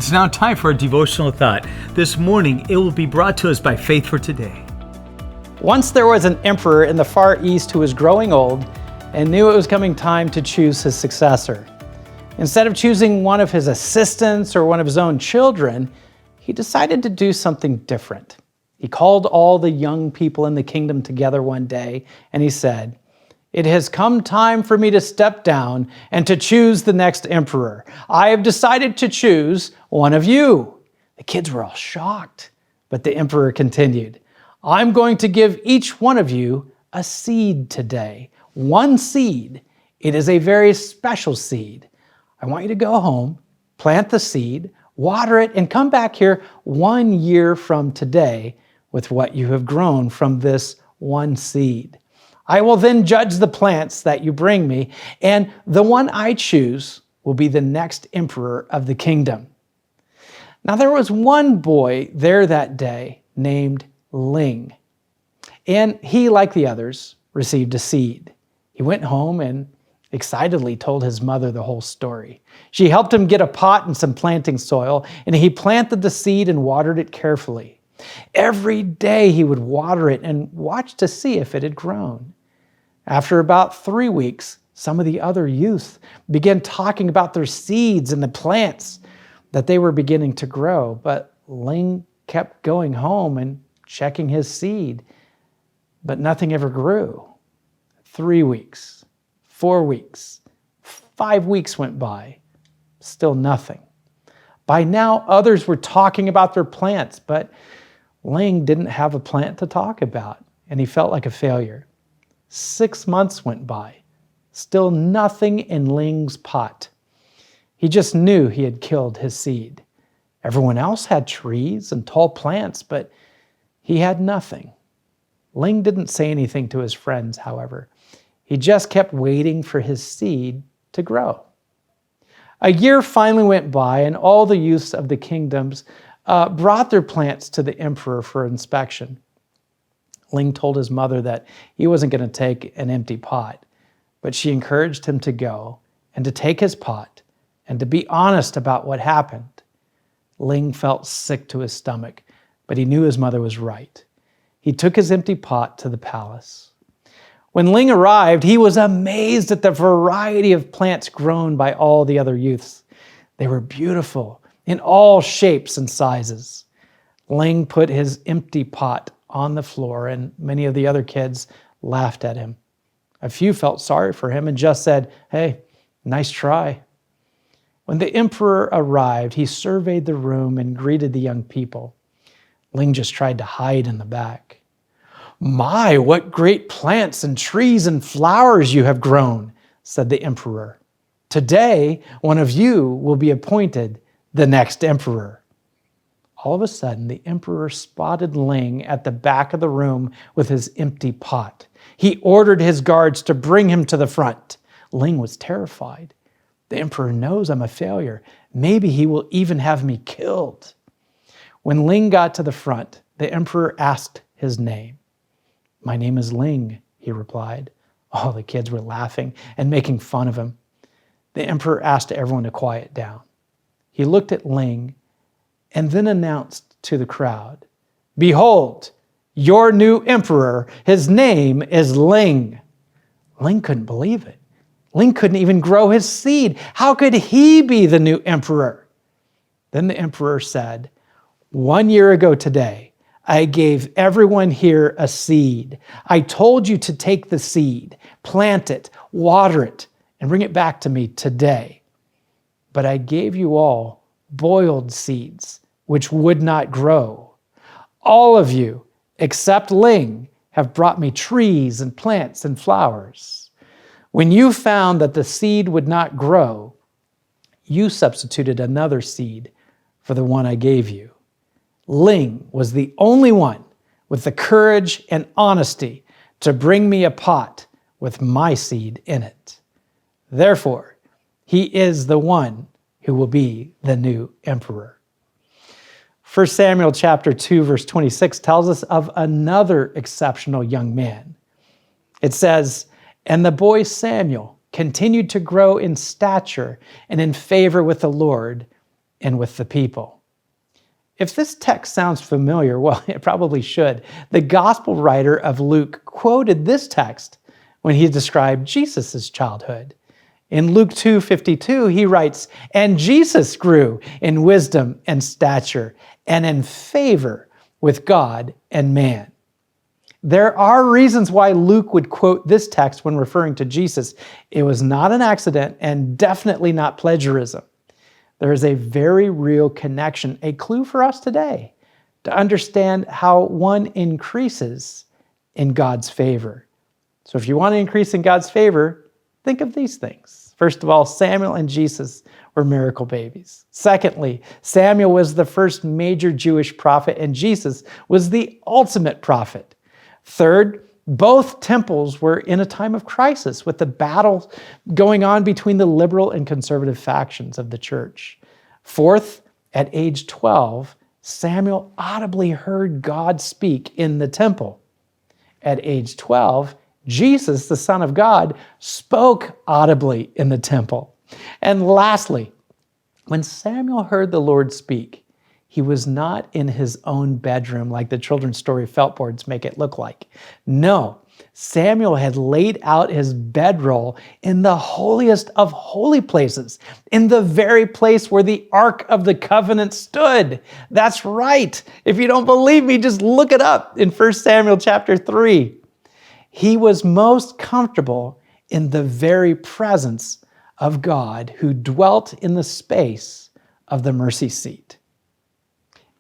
It's now time for a devotional thought. This morning, it will be brought to us by Faith for Today. Once there was an emperor in the Far East who was growing old and knew it was coming time to choose his successor. Instead of choosing one of his assistants or one of his own children, he decided to do something different. He called all the young people in the kingdom together one day and he said, "It has come time for me to step down and to choose the next emperor. I have decided to choose one of you." The kids were all shocked, but the emperor continued, "I'm going to give each one of you a seed today. One seed. It is a very special seed. I want you to go home, plant the seed, water it, and come back here 1 year from today with what you have grown from this one seed. I will then judge the plants that you bring me, and the one I choose will be the next emperor of the kingdom." Now there was one boy there that day named Ling, and he, like the others, received a seed. He went home and excitedly told his mother the whole story. She helped him get a pot and some planting soil, and he planted the seed and watered it carefully. Every day he would water it and watch to see if it had grown. After about 3 weeks, some of the other youth began talking about their seeds and the plants that they were beginning to grow, but Ling kept going home and checking his seed, but nothing ever grew. 3 weeks, 4 weeks, 5 weeks went by, still nothing. By now, others were talking about their plants, but Ling didn't have a plant to talk about, and he felt like a failure. 6 months went by, still nothing in Ling's pot. He just knew he had killed his seed. Everyone else had trees and tall plants, but he had nothing. Ling didn't say anything to his friends, however. He just kept waiting for his seed to grow. A year finally went by, and all the youths of the kingdoms brought their plants to the emperor for inspection. Ling told his mother that he wasn't going to take an empty pot, but she encouraged him to go and to take his pot and to be honest about what happened. Ling felt sick to his stomach, but he knew his mother was right. He took his empty pot to the palace. When Ling arrived, he was amazed at the variety of plants grown by all the other youths. They were beautiful in all shapes and sizes. Ling put his empty pot on the floor, and many of the other kids laughed at him. A few felt sorry for him and just said, "Hey, nice try." When the emperor arrived, he surveyed the room and greeted the young people. Ling just tried to hide in the back. "My, what great plants and trees and flowers you have grown," said the emperor. "Today, one of you will be appointed the next emperor." All of a sudden, the emperor spotted Ling at the back of the room with his empty pot. He ordered his guards to bring him to the front. Ling was terrified. "The emperor knows I'm a failure. Maybe he will even have me killed." When Ling got to the front, the emperor asked his name. "My name is Ling," he replied. All the kids were laughing and making fun of him. The emperor asked everyone to quiet down. He looked at Ling and then announced to the crowd, "Behold, your new emperor. His name is Ling." Ling couldn't believe it. Ling couldn't even grow his seed. How could he be the new emperor? Then the emperor said, 1 year ago today, I gave everyone here a seed. I told you to take the seed, plant it, water it, and bring it back to me today. But I gave you all boiled seeds, which would not grow. All of you, except Ling, have brought me trees and plants and flowers. When you found that the seed would not grow, you substituted another seed for the one I gave you. Ling was the only one with the courage and honesty to bring me a pot with my seed in it. Therefore, he is the one who will be the new emperor. 1 Samuel chapter 2, verse 26 tells us of another exceptional young man. It says, "And the boy Samuel continued to grow in stature and in favor with the Lord, and with the people. If this text sounds familiar, well, it probably should. The gospel writer of Luke quoted this text when he described Jesus' childhood. In Luke 2:52, he writes, "And Jesus grew in wisdom and stature and in favor with God and man." There are reasons why Luke would quote this text when referring to Jesus. It was not an accident and definitely not plagiarism. There is a very real connection, a clue for us today to understand how one increases in God's favor. So if you want to increase in God's favor, think of these things. First of all, Samuel and Jesus were miracle babies. Secondly, Samuel was the first major Jewish prophet, and Jesus was the ultimate prophet. Third, both temples were in a time of crisis with the battle going on between the liberal and conservative factions of the church. Fourth, at age 12, Samuel audibly heard God speak in the temple. At age 12, Jesus, the Son of God, spoke audibly in the temple. And lastly, when Samuel heard the Lord speak, he was not in his own bedroom like the children's story felt boards make it look like. No, Samuel had laid out his bedroll in the holiest of holy places, in the very place where the Ark of the Covenant stood. That's right. If you don't believe me, just look it up in 1 Samuel chapter 3. He was most comfortable in the very presence of God, who dwelt in the space of the mercy seat.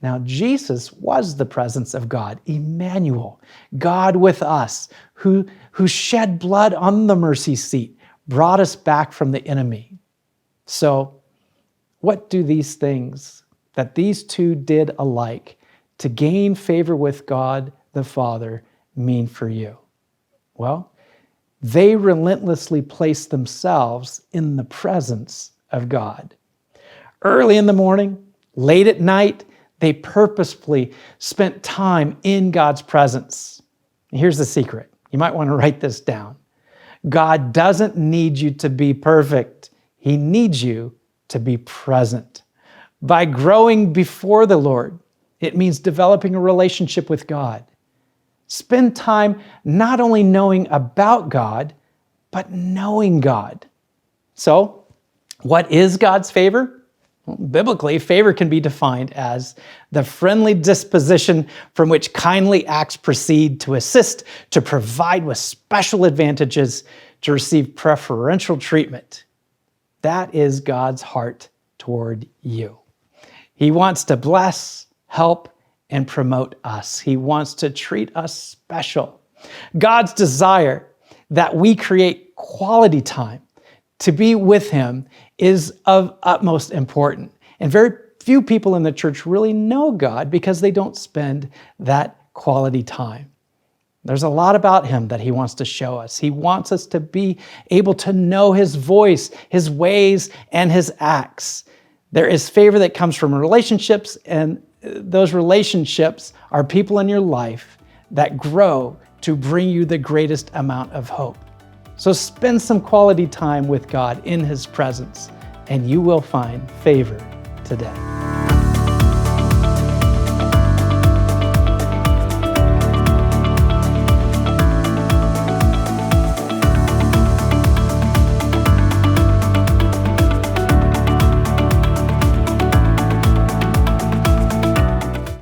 Now, Jesus was the presence of God, Emmanuel, God with us, who shed blood on the mercy seat, brought us back from the enemy. So, what do these things that these two did alike to gain favor with God the Father mean for you? Well, they relentlessly placed themselves in the presence of God. Early in the morning, late at night, they purposefully spent time in God's presence. Here's the secret. You might want to write this down. God doesn't need you to be perfect. He needs you to be present. By growing before the Lord, it means developing a relationship with God. Spend time not only knowing about God, but knowing God. So, what is God's favor? Well, biblically, favor can be defined as the friendly disposition from which kindly acts proceed to assist, to provide with special advantages, to receive preferential treatment. That is God's heart toward you. He wants to bless, help, and promote us. He wants to treat us special. God's desire that we create quality time to be with Him is of utmost importance. And very few people in the church really know God because they don't spend that quality time. There's a lot about Him that He wants to show us. He wants us to be able to know His voice, His ways, and His acts. There is favor that comes from relationships, and those relationships are people in your life that grow to bring you the greatest amount of hope. So spend some quality time with God in His presence, and you will find favor today.